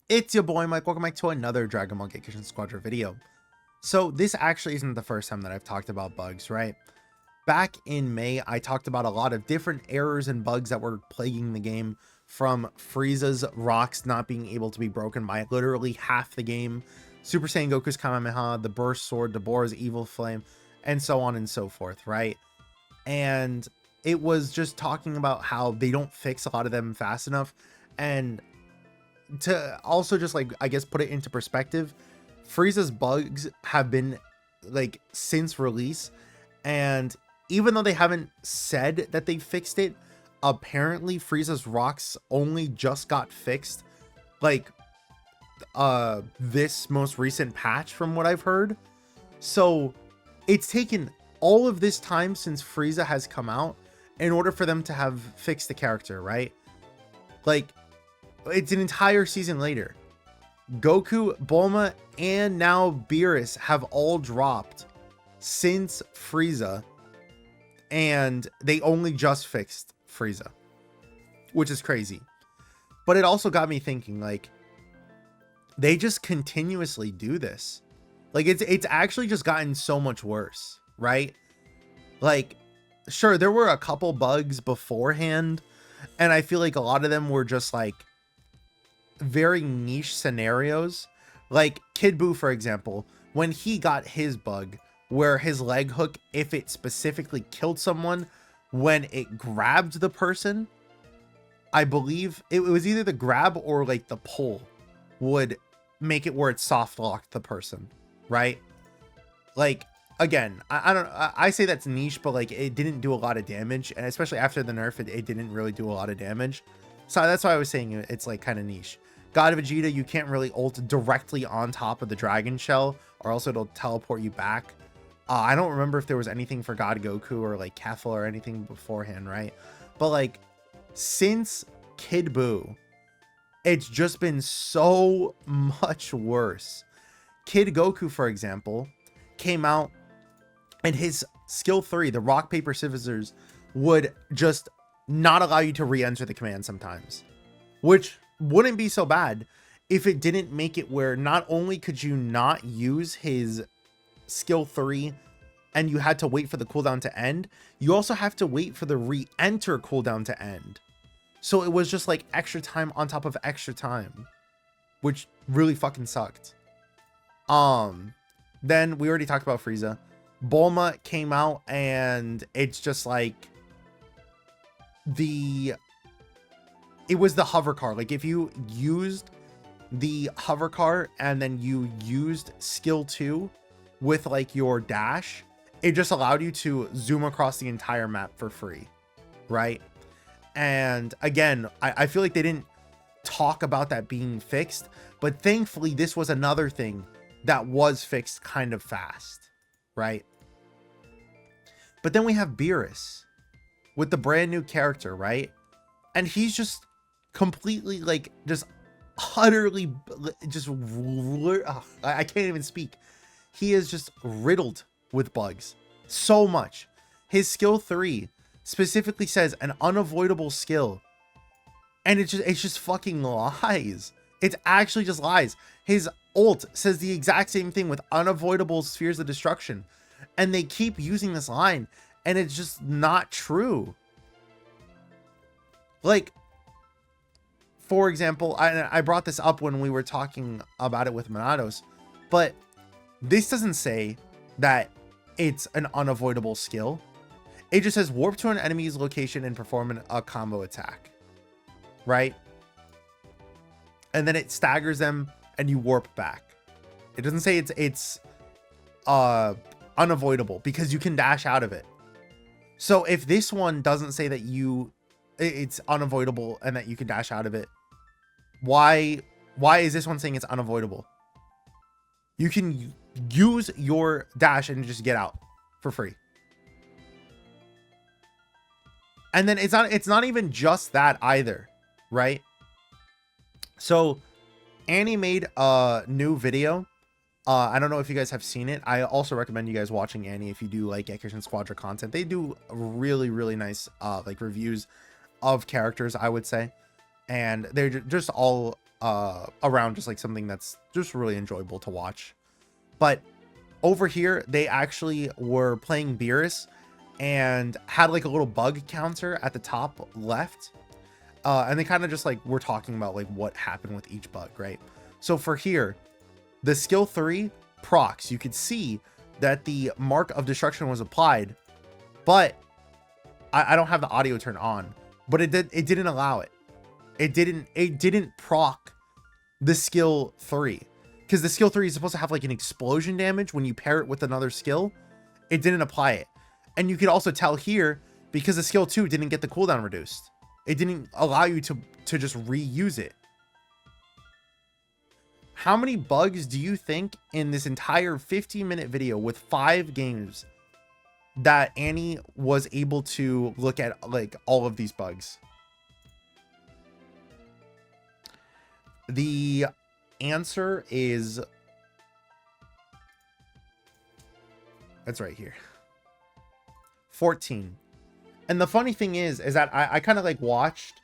It's your boy Mike, welcome back to another Dragon Ball Gekishin Squadra video. So this actually isn't the first time that I've talked about bugs, right? Back in May, I talked about a lot of different errors and bugs that were plaguing the game, from Frieza's rocks not being able to be broken by literally half the game, Super Saiyan Goku's Kamehameha, the Burst Sword, Deborah's Evil Flame, and so on and so forth, right? And it was just talking about how they don't fix a lot of them fast enough, and to also just like, I guess, put it into perspective, Frieza's bugs have been like since release, and even though they haven't said that they fixed it, apparently Frieza's rocks only just got fixed like this most recent patch from what I've heard. So it's taken all of this time since Frieza has come out in order for them to have fixed the character, right? Like, it's an entire season later. Goku, Bulma, and now Beerus have all dropped since Frieza, and they only just fixed Frieza, which is crazy. But it also got me thinking, like, they just continuously do this. Like, it's actually just gotten so much worse, right? Like, sure, there were a couple bugs beforehand, and I feel like a lot of them were just like very niche scenarios. Like Kid Buu, for example, when he got his bug where his leg hook, if it specifically killed someone when it grabbed the person, I believe it was either the grab or like the pull would make it where it soft locked the person, right? Like, again, I say that's niche, but like it didn't do a lot of damage, and especially after the nerf, it didn't really do a lot of damage. So that's why I was saying it's like kind of niche. God Vegito, you can't really ult directly on top of the dragon shell, or else it'll teleport you back. I don't remember if there was anything for God Goku or like Kefla or anything beforehand, right? But like, since Kid Buu, it's just been so much worse. Kid Goku, for example, came out and his skill 3, the rock paper scissors, would just not allow you to re-enter the command sometimes, which wouldn't be so bad if it didn't make it where not only could you not use his skill 3 and you had to wait for the cooldown to end, you also have to wait for the re-enter cooldown to end. So it was just like extra time on top of extra time, which really fucking sucked. Then we already talked about Frieza. Bulma came out and it's just like it was the hover car. Like, if you used the hover car and then you used skill 2 with like your dash, it just allowed you to zoom across the entire map for free, right? And again, I feel like they didn't talk about that being fixed, but thankfully this was another thing that was fixed kind of fast, right? But then we have Beerus with the brand new character, right? And he's just completely like just utterly just I can't even speak. He is just riddled with bugs so much. His skill 3 specifically says an unavoidable skill, and it's just fucking lies. It's actually just lies. His ult says the exact same thing with unavoidable spheres of destruction, and they keep using this line, and it's just not true. Like, for example, I brought this up when we were talking about it with Monados, but this doesn't say that it's an unavoidable skill. It just says warp to an enemy's location and perform a combo attack, right? And then it staggers them and you warp back. It doesn't say it's unavoidable, because you can dash out of it. So if this one doesn't say that it's unavoidable and that you can dash out of it, why is this one saying it's unavoidable? You can use your dash and just get out for free. And then it's not even just that either, right? So Annie made a new video. I don't know if you guys have seen it. I also recommend you guys watching Annie if you do like Gekishin Squadra content. They do really, really nice like reviews of characters, I would say. And they're just all around just like something that's just really enjoyable to watch. But over here, they actually were playing Beerus and had like a little bug counter at the top left. And they kind of just like were talking about like what happened with each bug, right? So for here, the skill 3 procs, you could see that the mark of destruction was applied, but I don't have the audio turned on, but it didn't allow it. It didn't proc the skill 3, because the skill 3 is supposed to have like an explosion damage when you pair it with another skill. It didn't apply it. And you could also tell here, because the skill 2 didn't get the cooldown reduced. It didn't allow you to just reuse it. How many bugs do you think in this entire 15-minute video with 5 games that Annie was able to look at like all of these bugs? The answer is, that's right here, 14. And the funny thing is that I kind of like watched,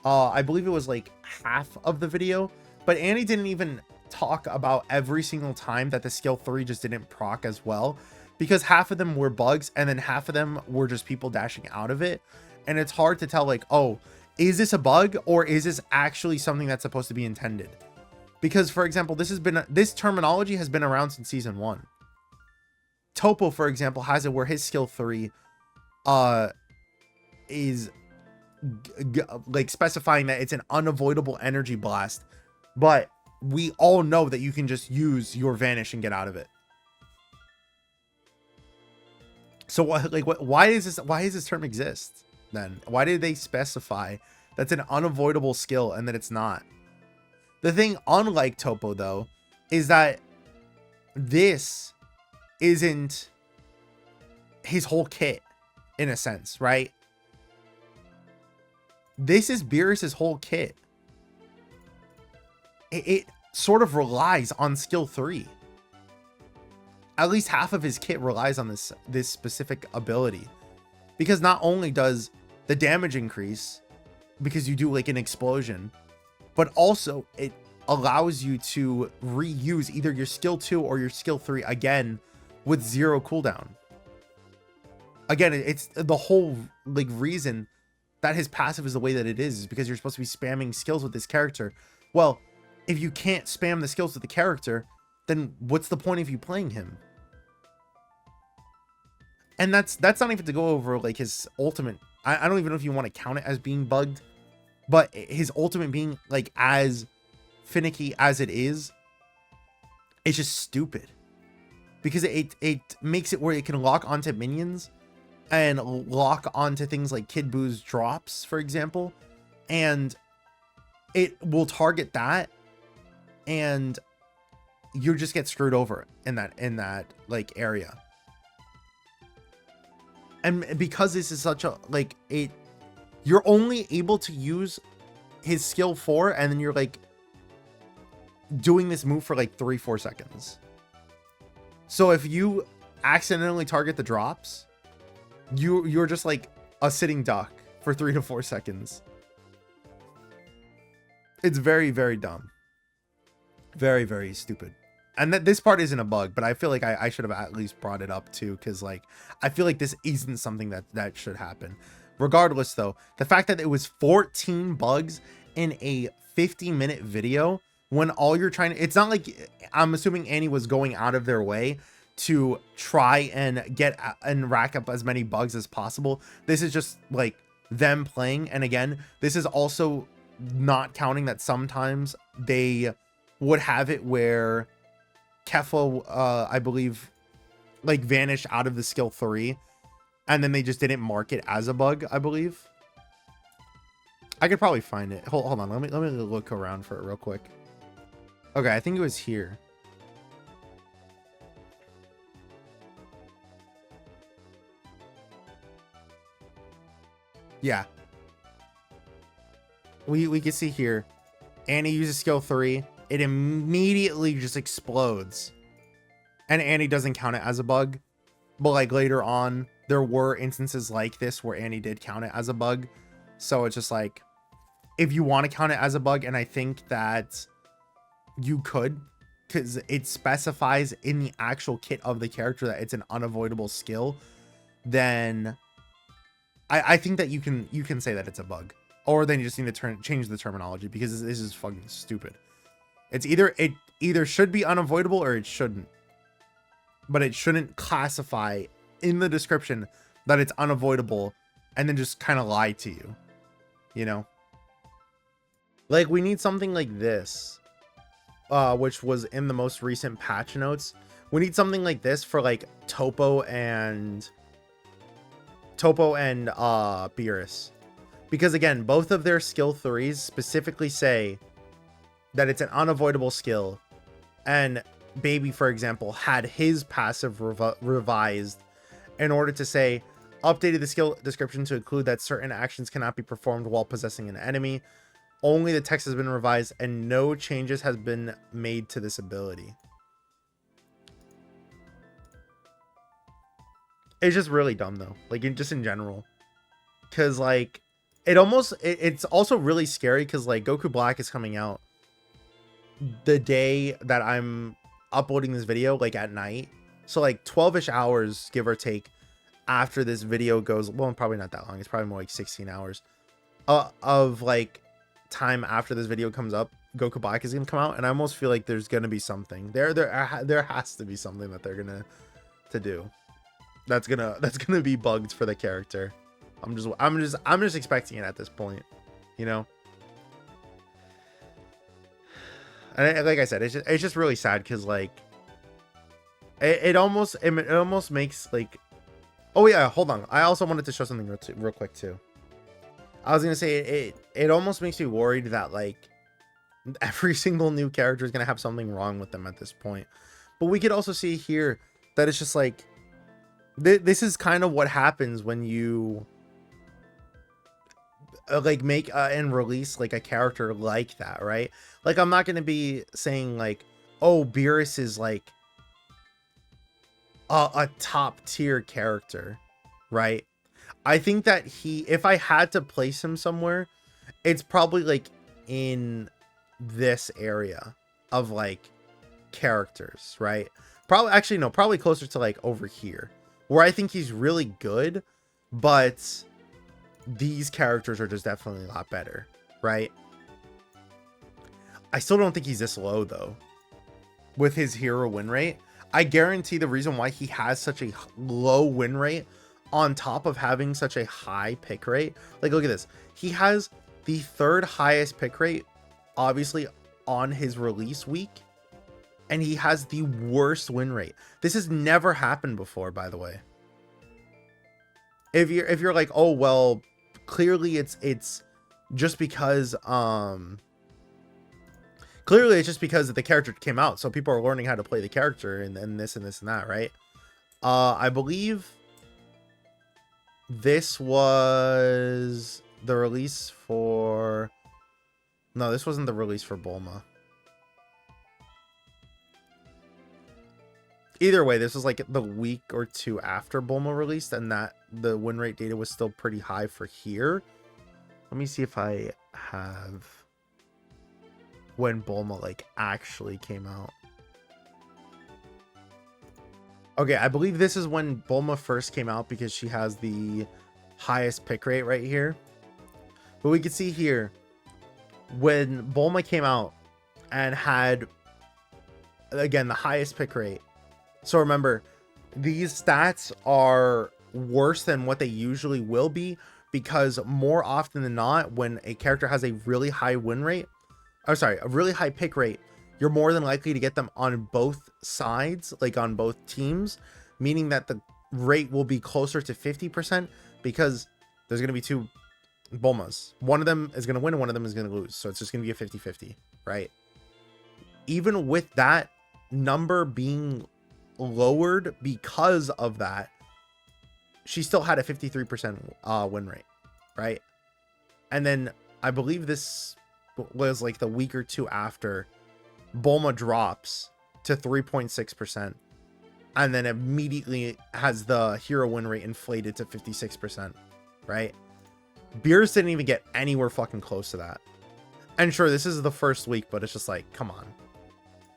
I believe it was like half of the video, but Annie didn't even talk about every single time that the skill 3 just didn't proc as well, because half of them were bugs and then half of them were just people dashing out of it. And it's hard to tell like, oh, is this a bug or is this actually something that's supposed to be intended? Because for example, this terminology has been around since season 1. Topo, for example, has it where his skill 3 is like specifying that it's an unavoidable energy blast, but we all know that you can just use your vanish and get out of it. So why does this term exist then? Why did they specify that's an unavoidable skill and that it's not? The thing, unlike Topo though, is that this isn't his whole kit in a sense, right? This is Beerus's whole kit. It sort of relies on skill 3. At least half of his kit relies on this specific ability, because not only does the damage increase because you do like an explosion, but also it allows you to reuse either your skill 2 or your skill 3 again with 0 cooldown. Again, it's the whole like reason that his passive is the way that it is because you're supposed to be spamming skills with this character. Well, if you can't spam the skills with the character, then what's the point of you playing him? And that's not even to go over like his ultimate. I don't even know if you want to count it as being bugged, but his ultimate being like as finicky as it is, it's just stupid because it makes it where it can lock onto minions and lock onto things like Kid Boo's drops, for example, and it will target that, and you just get screwed over in that like area. And because this is such a like you're only able to use his skill 4 and then you're like doing this move for like 3-4 seconds. So if you accidentally target the drops, you're just like a sitting duck for 3 to 4 seconds. It's very, very dumb. Very, very stupid. And that this part isn't a bug, but I feel like I should have at least brought it up too, because like I feel like this isn't something that should happen. Regardless though, the fact that it was 14 bugs in a 50-minute video when all you're trying to, it's not like, I'm assuming Annie was going out of their way to try and get and rack up as many bugs as possible. This is just like them playing. And again, this is also not counting that sometimes they would have it where Kefla, I believe, like vanished out of the skill 3 and then they just didn't mark it as a bug, I believe. I could probably find it. Hold on, let me look around for it real quick. Okay, I think it was here. Yeah. We can see here, Annie uses skill 3. It immediately just explodes. And Annie doesn't count it as a bug. But like later on, there were instances like this where Annie did count it as a bug. So it's just like, if you want to count it as a bug, and I think that you could, because it specifies in the actual kit of the character that it's an unavoidable skill, then I think that you can say that it's a bug. Or then you just need to change the terminology, because this is fucking stupid. It's it either should be unavoidable or it shouldn't. But it shouldn't classify in the description that it's unavoidable and then just kind of lie to you. You know? Like, we need something like this, which was in the most recent patch notes. We need something like this for like Topo and Beerus. Because again, both of their skill 3s specifically say that it's an unavoidable skill. And Baby, for example, had his passive revised in order to say, updated the skill description to include that certain actions cannot be performed while possessing an enemy. Only the text has been revised and no changes has been made to this ability. It's just really dumb though, like just in general. Cause like it's also really scary because like Goku Black is coming out the day that I'm uploading this video, like at night. So like 12-ish hours, give or take, after this video goes, well, probably not that long. It's probably more like 16 hours of like time after this video comes up. Goku Black is gonna come out, and I almost feel like there's gonna be something there has to be something that they're gonna do that's gonna be bugged for the character. I'm just expecting it at this point, you know. And like I said, it's just really sad because like it almost makes like, oh yeah, hold on, I also wanted to show something real quick too. I was gonna say it almost makes me worried that like every single new character is gonna have something wrong with them at this point. But we could also see here that it's just like this is kind of what happens when you like make and release like a character like that, right? Like, I'm not going to be saying like, oh, Beerus is like a top tier character, right? I think that if I had to place him somewhere, it's probably like in this area of like characters, right? Probably closer to like over here, where I think he's really good, but these characters are just definitely a lot better, right? I still don't think he's this low though with his hero win rate. I guarantee the reason why he has such a low win rate on top of having such a high pick rate, like look at this, he has the 3rd highest pick rate obviously on his release week, and he has the worst win rate. This has never happened before, by the way. If you're like, oh well, clearly it's just because clearly it's just because the character came out, so people are learning how to play the character and this and that, right? I believe this was the release for, no, this wasn't the release for Bulma. Either way, this was like the week or two after Bulma released, and that the win rate data was still pretty high for here. Let me see if I have when Bulma like actually came out. Okay, I believe this is when Bulma first came out because she has the highest pick rate right here. But we can see here when Bulma came out and had, again, the highest pick rate. So remember, these stats are worse than what they usually will be, because more often than not, when a character has a really high win rate, or sorry, a really high pick rate, you're more than likely to get them on both sides, like on both teams, meaning that the rate will be closer to 50% because there's going to be two Bulmas. One of them is going to win and one of them is going to lose. So it's just going to be a 50-50, right? Even with that number being lowered because of that, she still had a 53% win rate, right? And then I believe this was like the week or two after, Bulma drops to 3.6% and then immediately has the hero win rate inflated to 56%, right? Beerus didn't even get anywhere fucking close to that. And sure, this is the first week, but it's just like, come on.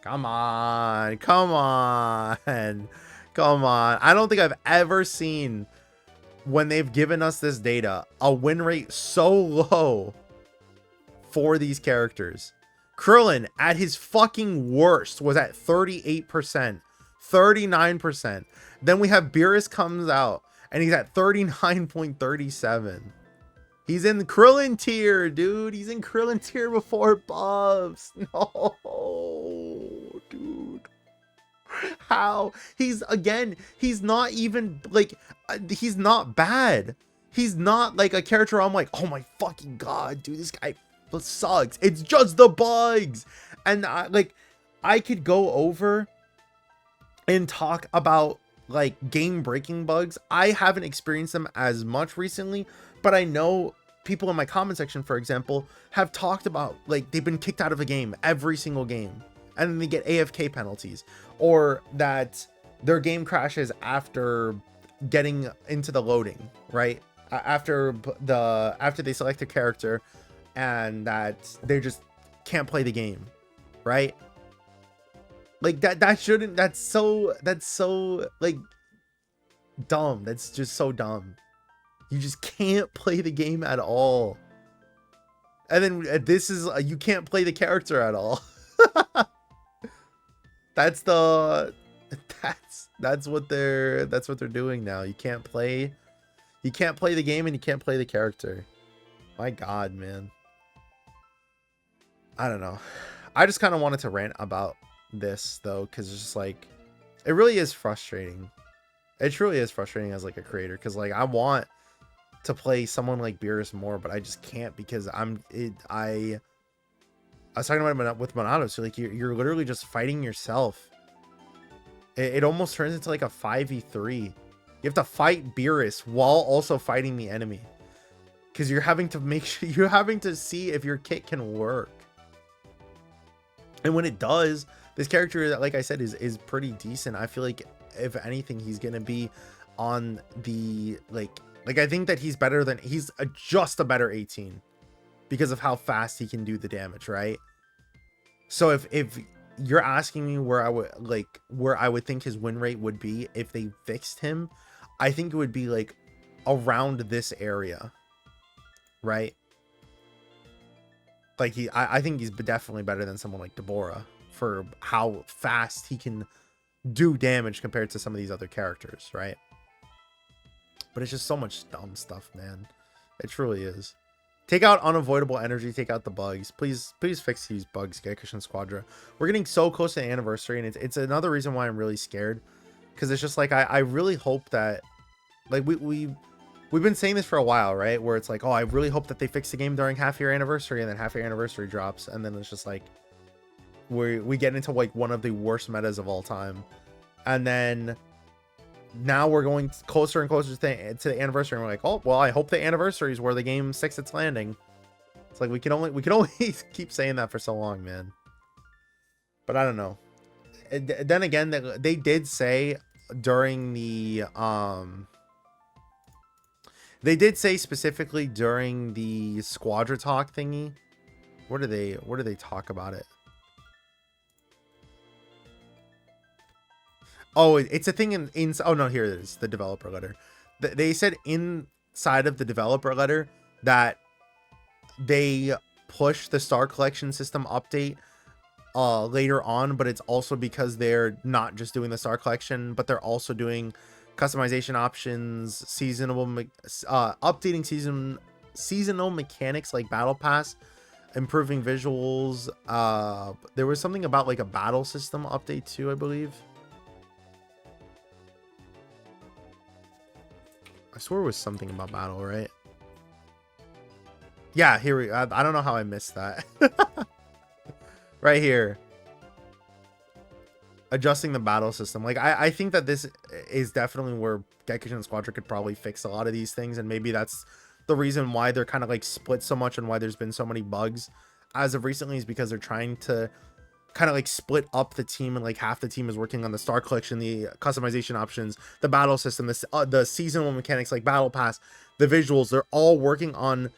Come on. Come on. Come on. I don't think I've ever seen, when they've given us this data, a win rate so low for these characters. Krillin, at his fucking worst, was at 38%, 39%. Then we have Beerus comes out, and he's at 39.37. He's in the Krillin tier, dude. He's in Krillin tier before buffs. No, dude. How? He's not even, like, he's not bad. He's not like a character I'm like, oh my fucking god, dude, this guy sucks. It's just the bugs. And I could go over and talk about like game breaking bugs. I haven't experienced them as much recently, but I know people in my comment section, for example, have talked about like they've been kicked out of a game every single game, and then they get AFK penalties, or that their game crashes after getting into the loading, right? After they select a character, and that they just can't play the game, right? Like that's so like dumb. That's just so dumb. You just can't play the game at all. And then this is you can't play the character at all. that's what they're doing now. You can't play the game, and you can't play the character. My god, man. I don't know. I just kind of wanted to rant about this though, because it's just like, it really is frustrating. It truly is frustrating as like a creator, because like I want to play someone like Beerus more, but I just can't, because I was talking about it with Monado, so like you're literally just fighting yourself. It almost turns into like a 5v3. You have to fight Beerus while also fighting the enemy, because you're having to make sure, you're having to see if your kit can work. And when it does, this character, like I said, is pretty decent. I feel like if anything, he's gonna be on the like I think that he's better than, he's just a better 18 because of how fast he can do the damage, right? So if you're asking me where I would think his win rate would be if they fixed him, I think it would be like around this area, right? Like I think he's definitely better than someone like Deborah for how fast he can do damage compared to some of these other characters, right? But it's just so much dumb stuff, man. It truly is. Take out unavoidable energy, take out the bugs. Please fix these bugs, Gekishin Squadra. We're getting so close to the anniversary, and it's another reason why I'm really scared. Because it's just like I really hope that, like, we've been saying this for a while, right? Where it's like, oh, I really hope that they fix the game during half-year anniversary, and then half-year anniversary drops, and then it's just like we get into like one of the worst metas of all time. And then now we're going closer and closer to the anniversary, and we're like, oh well, I hope the anniversary is where the game sticks its landing. It's like we can only keep saying that for so long, man. But I don't know. Then again, they did say during the they did say specifically during the Squadra talk thingy. Where do they talk about it? Oh, it's a thing in oh no, here it is, the developer letter. They said inside of the developer letter that they push the Star Collection system update later on, but it's also because they're not just doing the Star Collection, but they're also doing customization options, updating seasonal mechanics like Battle Pass, improving visuals. There was something about like a battle system update too, I believe. I swear it was something about battle, right? Yeah, here I don't know how I missed that. Right here. Adjusting the battle system. Like, I think that this is definitely where Gekishin Squadra could probably fix a lot of these things, and maybe that's the reason why they're kind of like split so much and why there's been so many bugs as of recently, is because they're trying to kind of like split up the team, and like half the team is working on the Star Collection, the customization options, the battle system, the seasonal mechanics like Battle Pass. the visuals, they're all working on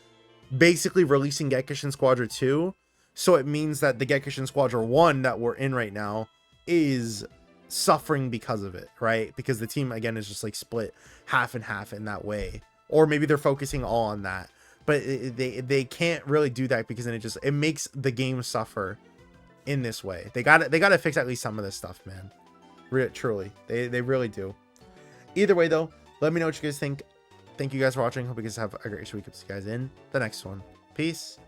basically releasing Gekishin Squadra 2. So it means that the Gekishin Squadra 1 that we're in right now is suffering because of it, right? Because the team, again, is just like split half and half in that way. Or maybe they're focusing all on that. But they can't really do that because then it makes the game suffer in this way. They gotta fix at least some of this stuff, man. Truly. They really do. Either way, though, let me know what you guys think. Thank you guys for watching. Hope you guys have a great week. See you guys in the next one. Peace.